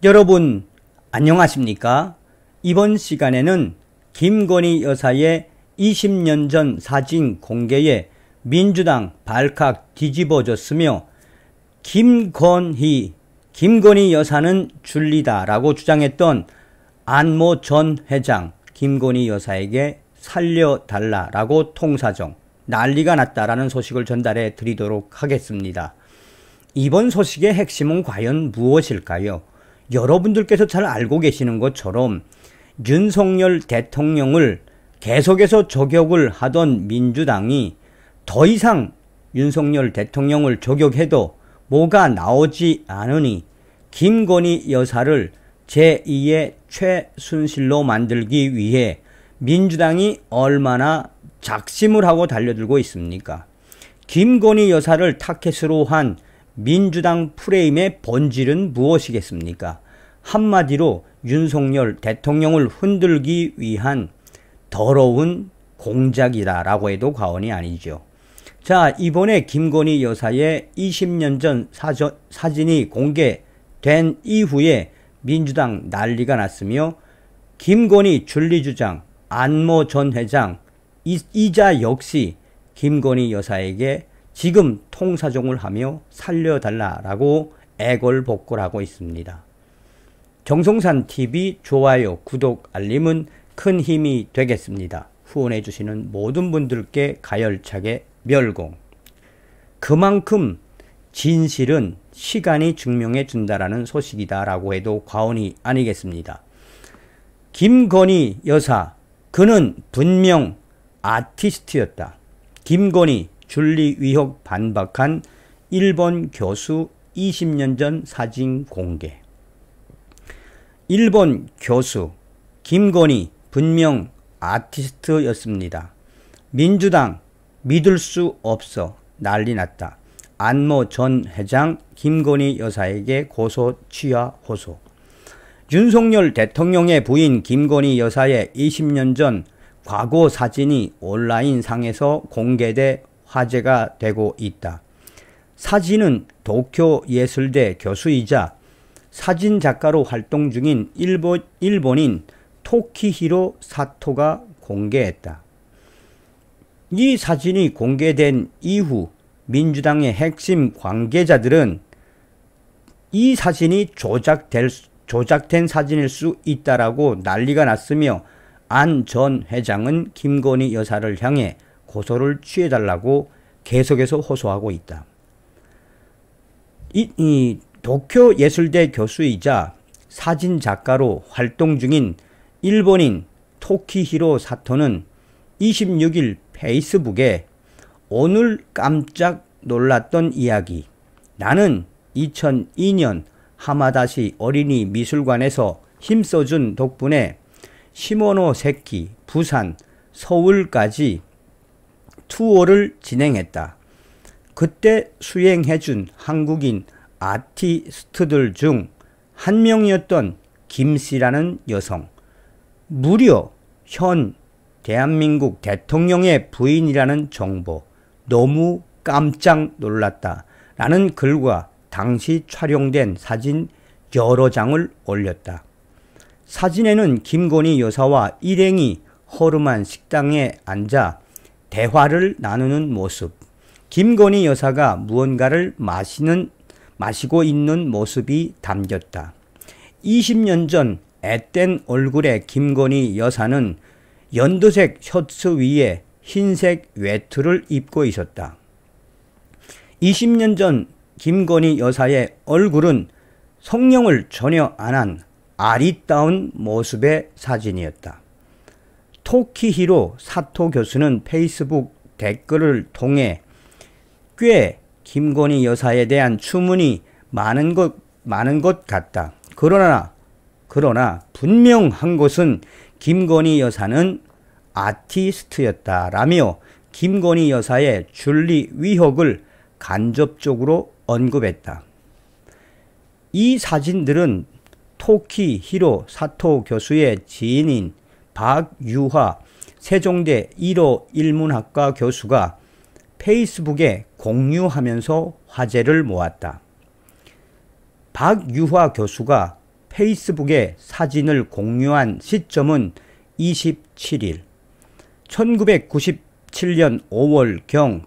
여러분 안녕하십니까? 이번 시간에는 김건희 여사의 20년 전 사진 공개에 민주당 발칵 뒤집어졌으며 김건희 여사는 줄리다 라고 주장했던 안모 전 회장 김건희 여사에게 살려달라라고 통사정 난리가 났다라는 소식을 전달해 드리도록 하겠습니다. 이번 소식의 핵심은 과연 무엇일까요? 여러분들께서 잘 알고 계시는 것처럼 윤석열 대통령을 계속해서 저격을 하던 민주당이 더 이상 윤석열 대통령을 저격해도 뭐가 나오지 않으니 김건희 여사를 제2의 최순실로 만들기 위해 민주당이 얼마나 작심을 하고 달려들고 있습니까? 김건희 여사를 타겟으로 한 민주당 프레임의 본질은 무엇이겠습니까? 한마디로 윤석열 대통령을 흔들기 위한 더러운 공작이다라고 해도 과언이 아니죠. 자, 이번에 김건희 여사의 20년 전 사진이 공개된 이후에 민주당 난리가 났으며 김건희 줄리주장, 안모 전 회장, 이자 역시 김건희 여사에게 지금 통사정을 하며 살려달라라고 애걸복걸하고 있습니다. 정성산TV 좋아요, 구독, 알림은 큰 힘이 되겠습니다. 후원해주시는 모든 분들께 가열차게 멸공. 그만큼 진실은 시간이 증명해 준다라는 소식이다라고 해도 과언이 아니겠습니다. 김건희 여사, 그는 분명 아티스트였다. 김건희 줄리 의혹 반박한 일본 교수 20년 전 사진 공개. 일본 교수 김건희 분명 아티스트였습니다. 민주당 믿을 수 없어 난리 났다. 안모 전 회장 김건희 여사에게 고소 취하 호소. 윤석열 대통령의 부인 김건희 여사의 20년 전 과거 사진이 온라인상에서 공개돼 화제가 되고 있다. 사진은 도쿄 예술대 교수이자 사진작가로 활동 중인 일본인 토키히로 사토가 공개했다. 이 사진이 공개된 이후 민주당의 핵심 관계자들은 이 사진이 조작된 사진일 수 있다라고 난리가 났으며 안 전 회장은 김건희 여사를 향해 고소를 취해달라고 계속해서 호소하고 있다. 이 도쿄 예술대 교수이자 사진작가로 활동 중인 일본인 토키히로 사토는 26일 페이스북에 오늘 깜짝 놀랐던 이야기. 나는 2002년 하마다시 어린이 미술관에서 힘써준 덕분에 시모노세키, 부산, 서울까지 투어를 진행했다. 그때 수행해준 한국인 아티스트들 중 한 명이었던 김씨라는 여성. 무려 현 대한민국 대통령의 부인이라는 정보. 너무 깜짝 놀랐다. 라는 글과 당시 촬영된 사진 여러 장을 올렸다. 사진에는 김건희 여사와 일행이 허름한 식당에 앉아 대화를 나누는 모습, 김건희 여사가 무언가를 마시고 있는 모습이 담겼다. 20년 전 앳된 얼굴의 김건희 여사는 연두색 셔츠 위에 흰색 외투를 입고 있었다. 20년 전 김건희 여사의 얼굴은 성형을 전혀 안 한 아리따운 모습의 사진이었다. 토키히로 사토 교수는 페이스북 댓글을 통해 꽤 김건희 여사에 대한 추문이 많은 것 같다. 그러나 분명한 것은 김건희 여사는 아티스트였다라며 김건희 여사의 줄리 의혹을 간접적으로 언급했다. 이 사진들은 토키히로 사토 교수의 지인인 박유화 세종대 1호 일문학과 교수가 페이스북에 공유하면서 화제를 모았다. 박유화 교수가 페이스북에 사진을 공유한 시점은 27일. 1997년 5월경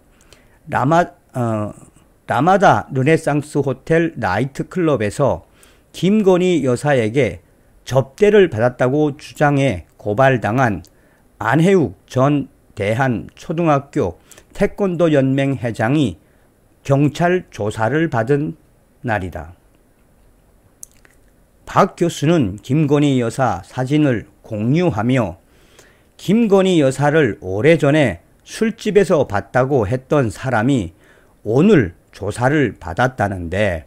라마다 르네상스 호텔 나이트클럽에서 김건희 여사에게 접대를 받았다고 주장해 고발당한 안혜욱 전 대한초등학교 태권도연맹 회장이 경찰 조사를 받은 날이다. 박 교수는 김건희 여사 사진을 공유하며 김건희 여사를 오래전에 술집에서 봤다고 했던 사람이 오늘 조사를 받았다는데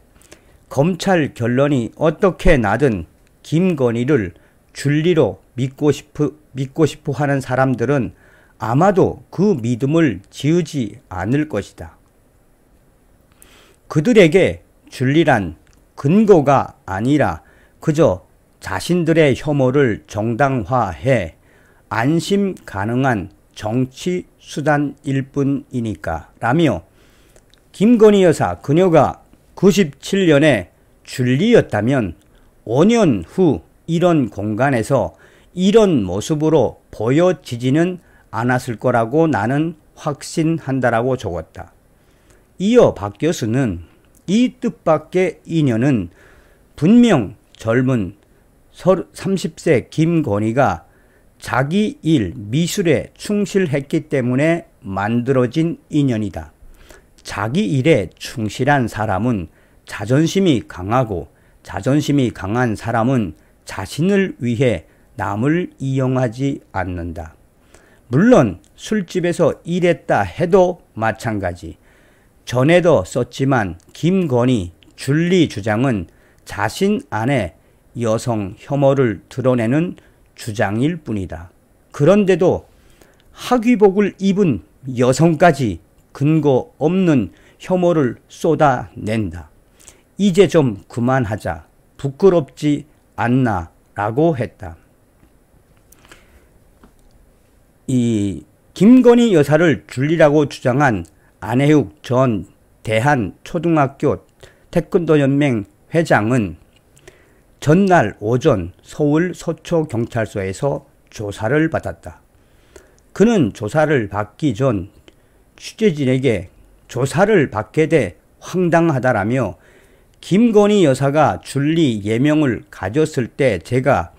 검찰 결론이 어떻게 나든 김건희를 줄리로 믿고 싶어 하는 사람들은 아마도 그 믿음을 지우지 않을 것이다. 그들에게 줄리란 근거가 아니라 그저 자신들의 혐오를 정당화해 안심 가능한 정치 수단일 뿐이니까 라며 김건희 여사 그녀가 97년에 줄리였다면 5년 후 이런 공간에서 이런 모습으로 보여지지는 않았을 거라고 나는 확신한다라고 적었다. 이어 박 교수는 이 뜻밖의 인연은 분명 젊은 30세 김건희가 자기 일 미술에 충실했기 때문에 만들어진 인연이다. 자기 일에 충실한 사람은 자존심이 강하고 자존심이 강한 사람은 자신을 위해 남을 이용하지 않는다. 물론 술집에서 일했다 해도 마찬가지. 전에도 썼지만 김건희 줄리 주장은 자신 안에 여성 혐오를 드러내는 주장일 뿐이다. 그런데도 학위복을 입은 여성까지 근거 없는 혐오를 쏟아낸다. 이제 좀 그만하자. 부끄럽지 않나 라고 했다. 이 김건희 여사를 줄리라고 주장한 안혜욱 전 대한초등학교 태권도연맹 회장은 전날 오전 서울 서초경찰서에서 조사를 받았다. 그는 조사를 받기 전 취재진에게 조사를 받게 돼 황당하다라며 김건희 여사가 줄리 예명을 가졌을 때 제가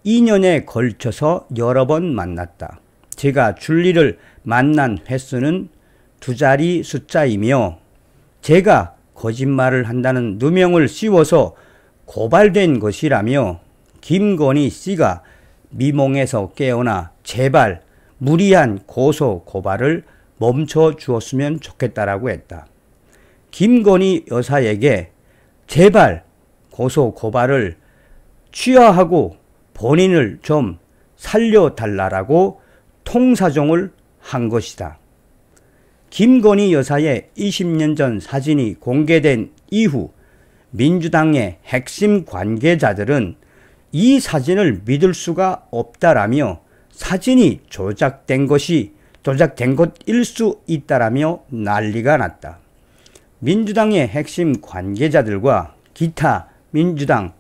2년에 걸쳐서 여러 번 만났다. 제가 줄리를 만난 횟수는 2자리 숫자이며 제가 거짓말을 한다는 누명을 씌워서 고발된 것이라며 김건희 씨가 미몽에서 깨어나 제발 무리한 고소 고발을 멈춰 주었으면 좋겠다라고 했다. 김건희 여사에게 제발 고소 고발을 취하하고 본인을 좀 살려달라고 통사정을 한 것이다. 김건희 여사의 20년 전 사진이 공개된 이후 민주당의 핵심 관계자들은 이 사진을 믿을 수가 없다라며 사진이 조작된 것일 수 있다라며 난리가 났다. 민주당의 핵심 관계자들과 기타 민주당,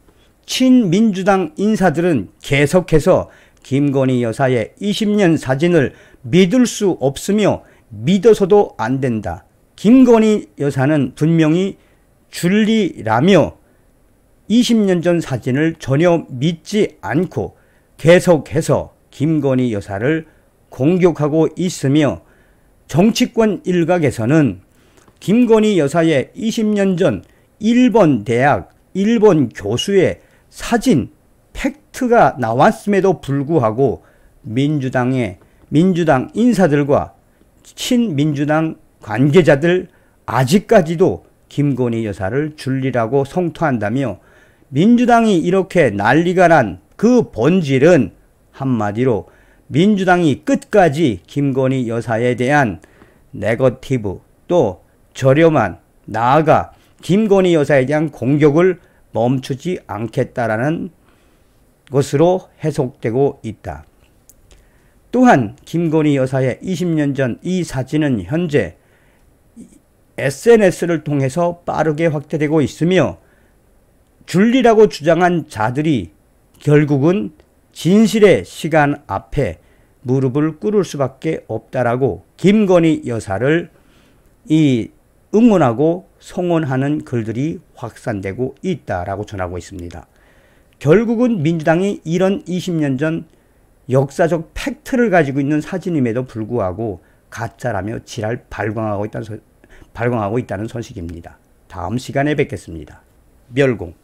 친민주당 인사들은 계속해서 김건희 여사의 20년 사진을 믿을 수 없으며 믿어서도 안 된다. 김건희 여사는 분명히 줄리라며 20년 전 사진을 전혀 믿지 않고 계속해서 김건희 여사를 공격하고 있으며 정치권 일각에서는 김건희 여사의 20년 전 일본 대학 일본 교수의 사진 팩트가 나왔음에도 불구하고 민주당 인사들과 친민주당 관계자들 아직까지도 김건희 여사를 줄리라고 성토한다며 민주당이 이렇게 난리가 난 그 본질은 한마디로 민주당이 끝까지 김건희 여사에 대한 네거티브 또 저렴한 나아가 김건희 여사에 대한 공격을 멈추지 않겠다라는 것으로 해석되고 있다. 또한 김건희 여사의 20년 전 이 사진은 현재 SNS를 통해서 빠르게 확대되고 있으며 줄리라고 주장한 자들이 결국은 진실의 시간 앞에 무릎을 꿇을 수밖에 없다라고 김건희 여사를 응원하고 송원하는 글들이 확산되고 있다라고 전하고 있습니다. 결국은 민주당이 이런 20년 전 역사적 팩트를 가지고 있는 사진임에도 불구하고 가짜라며 지랄 발광하고 있다는 소식입니다. 다음 시간에 뵙겠습니다. 멸공.